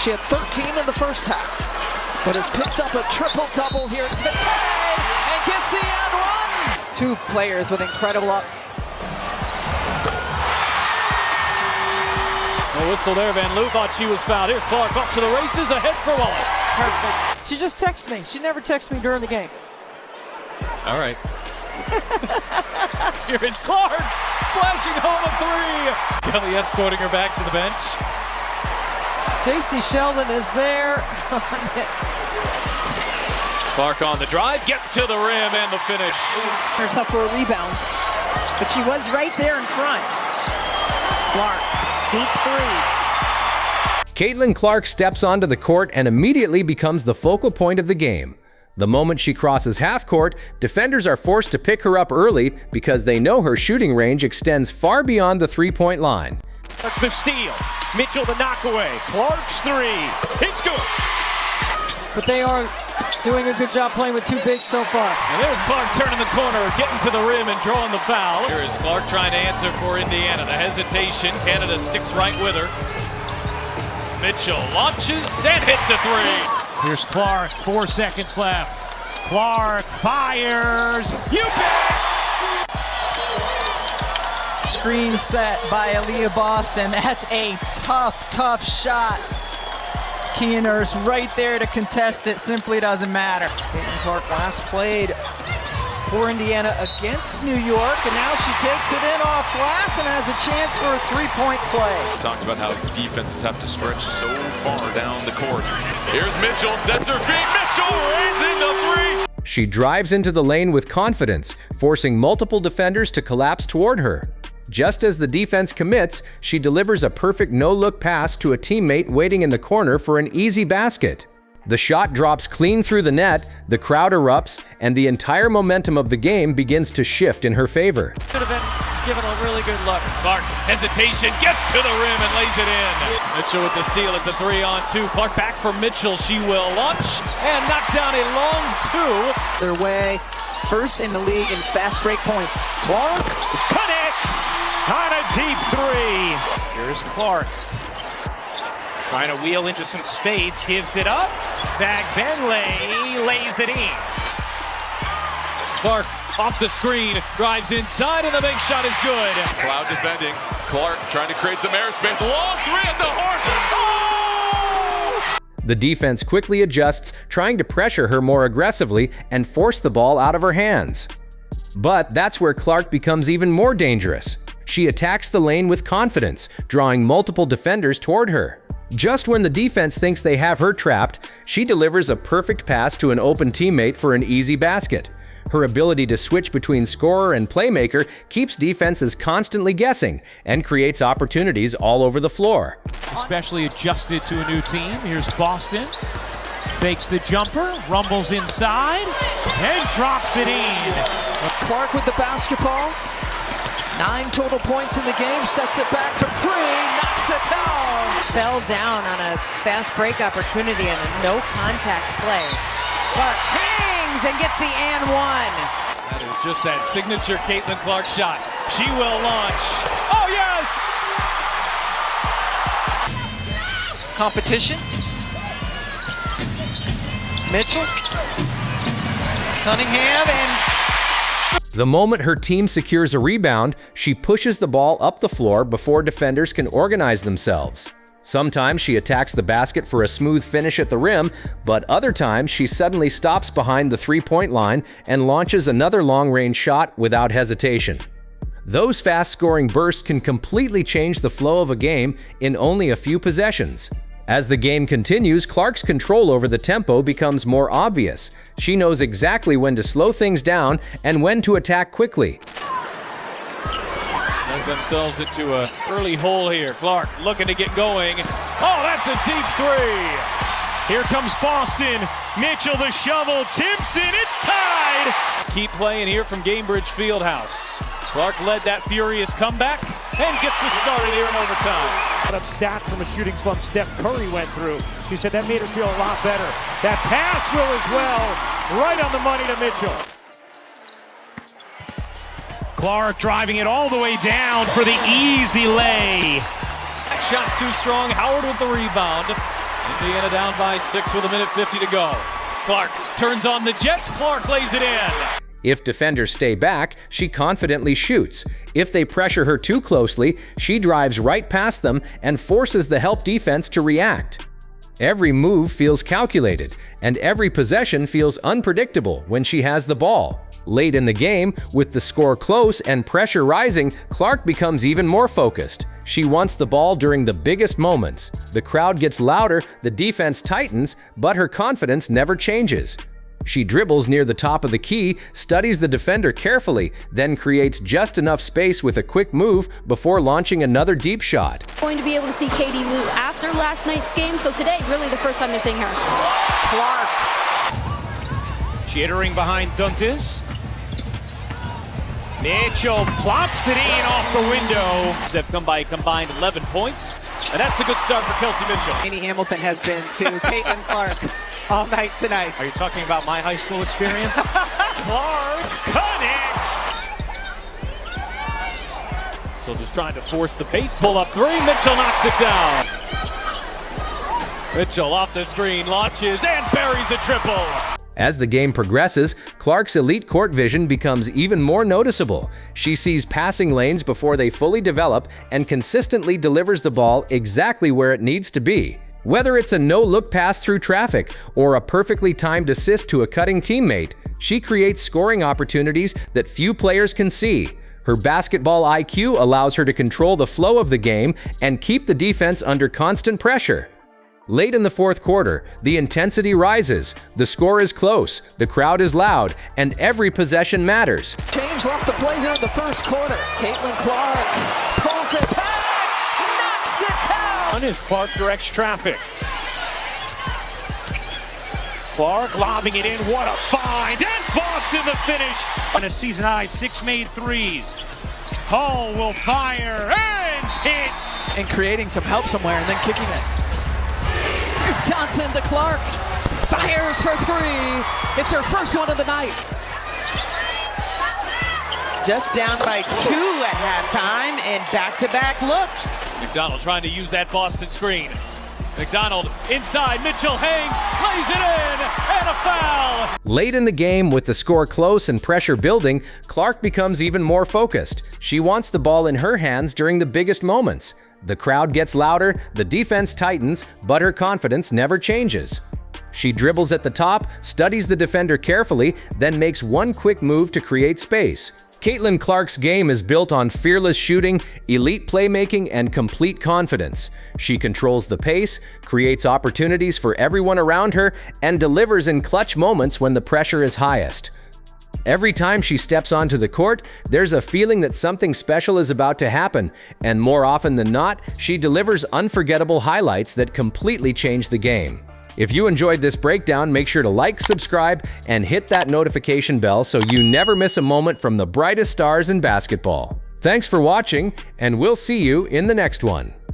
She had 13 in the first half, but has picked up a triple-double here today and gets the and one. Two players with incredible up. A whistle there. Van Loo thought she was fouled. Here's Clark off to the races, ahead for Wallace. Perfect. She just texts me. She never texts me during the game. All right. Here it's Clark, splashing home a three. Kelly escorting her back to the bench. J.C. Sheldon is there. Clark on the drive, gets to the rim and the finish. Herself for a rebound, but she was right there in front. Clark, deep three. Caitlin Clark steps onto the court and immediately becomes the focal point of the game. The moment she crosses half court, defenders are forced to pick her up early because they know her shooting range extends far beyond the three-point line. The steal, Mitchell the knockaway, Clark's three, it's good. But they are doing a good job playing with two bigs so far. And there's Clark turning the corner, getting to the rim and drawing the foul. Here is Clark trying to answer for Indiana. The hesitation, Canada sticks right with her. Mitchell launches and hits a three. Here's Clark, 4 seconds left. Clark fires. You bet! Screen set by Aaliyah Boston. That's a tough shot. Keener's right there to contest it. Simply doesn't matter. Caitlin Clark last played for Indiana against New York, and now she takes it in off glass and has a chance for a three-point play. We talked about how defenses have to stretch so far down the court. Here's Mitchell, sets her feet. Mitchell raising the three. She drives into the lane with confidence, forcing multiple defenders to collapse toward her. Just as the defense commits, she delivers a perfect no-look pass to a teammate waiting in the corner for an easy basket. The shot drops clean through the net, the crowd erupts, and the entire momentum of the game begins to shift in her favor. Should have been given a really good look. Clark, hesitation, gets to the rim and lays it in. Mitchell with the steal, it's a 3-on-2. Clark back for Mitchell, she will launch and knock down a long two. Their way, first in the league in fast break points. Clark connects on a deep three. Here's Clark. Trying to wheel into some space, gives it up. Zach Benley lays it in. Clark off the screen, drives inside, and the big shot is good. Cloud defending. Clark trying to create some airspace. Long three at the horn. Oh! The defense quickly adjusts, trying to pressure her more aggressively and force the ball out of her hands. But that's where Clark becomes even more dangerous. She attacks the lane with confidence, drawing multiple defenders toward her. Just when the defense thinks they have her trapped, she delivers a perfect pass to an open teammate for an easy basket. Her ability to switch between scorer and playmaker keeps defenses constantly guessing and creates opportunities all over the floor. Especially adjusted to a new team. Here's Boston. Fakes the jumper, rumbles inside, and drops it in. Clark with the basketball. 9 total points in the game, steps it back from 3, knocks it down. Fell down on a fast break opportunity and a no contact play. Clark hangs and gets the and one. That is just that signature Caitlin Clark shot. She will launch. Oh yes! Competition. Mitchell. Cunningham and The moment her team secures a rebound, she pushes the ball up the floor before defenders can organize themselves. Sometimes she attacks the basket for a smooth finish at the rim, but other times she suddenly stops behind the three-point line and launches another long-range shot without hesitation. Those fast-scoring bursts can completely change the flow of a game in only a few possessions. As the game continues, Clark's control over the tempo becomes more obvious. She knows exactly when to slow things down and when to attack quickly. Dug themselves into an early hole here. Clark looking to get going. Oh, that's a deep three. Here comes Boston. Mitchell the shovel. Timpson, it's tied. Keep playing here from Gainbridge Fieldhouse. Clark led that furious comeback and gets us started here in overtime. Put up stats from a shooting slump Steph Curry went through. She said that made her feel a lot better. That pass will as well. Right on the money to Mitchell. Clark driving it all the way down for the easy lay. That shot's too strong. Howard with the rebound. Indiana down by 6 with 1:50 to go. Clark turns on the Jets. Clark lays it in. If defenders stay back, she confidently shoots. If they pressure her too closely, she drives right past them and forces the help defense to react. Every move feels calculated, and every possession feels unpredictable when she has the ball. Late in the game, with the score close and pressure rising, Clark becomes even more focused. She wants the ball during the biggest moments. The crowd gets louder, the defense tightens, but her confidence never changes. She dribbles near the top of the key, studies the defender carefully, then creates just enough space with a quick move before launching another deep shot. Going to be able to see Katie Lou after last night's game, so today, really the first time they're seeing her. Clark. Jittering behind Duntis. Mitchell plops it in off the window. Have come by combined 11 points, and that's a good start for Kelsey Mitchell. Amy Hamilton has been to Caitlin Clark all night tonight. Are you talking about my high school experience? Clark connects. So just trying to force the pace, pull up three. Mitchell knocks it down. Mitchell off the screen, launches, and buries a triple. As the game progresses, Clark's elite court vision becomes even more noticeable. She sees passing lanes before they fully develop and consistently delivers the ball exactly where it needs to be. Whether it's a no-look pass through traffic or a perfectly timed assist to a cutting teammate, she creates scoring opportunities that few players can see. Her basketball IQ allows her to control the flow of the game and keep the defense under constant pressure. Late in the fourth quarter, the intensity rises, the score is close, the crowd is loud, and every possession matters. Change left to play here in the first quarter. Caitlin Clark pulls it back, knocks it down. As Clark directs traffic. Clark lobbing it in, what a find, and Boston the finish. On a season high, 6 made threes. Hall will fire and hit. And creating some help somewhere and then kicking it. Here's Johnson to Clark. Fires for three. It's her first one of the night. Just down by 2 at halftime and back-to-back looks. McDonald trying to use that Boston screen. McDonald inside, Mitchell hangs, lays it in, and a foul! Late in the game, with the score close and pressure building, Clark becomes even more focused. She wants the ball in her hands during the biggest moments. The crowd gets louder, the defense tightens, but her confidence never changes. She dribbles at the top, studies the defender carefully, then makes one quick move to create space. Caitlin Clark's game is built on fearless shooting, elite playmaking, and complete confidence. She controls the pace, creates opportunities for everyone around her, and delivers in clutch moments when the pressure is highest. Every time she steps onto the court, there's a feeling that something special is about to happen, and more often than not, she delivers unforgettable highlights that completely change the game. If you enjoyed this breakdown, make sure to like, subscribe, and hit that notification bell so you never miss a moment from the brightest stars in basketball. Thanks for watching, and we'll see you in the next one.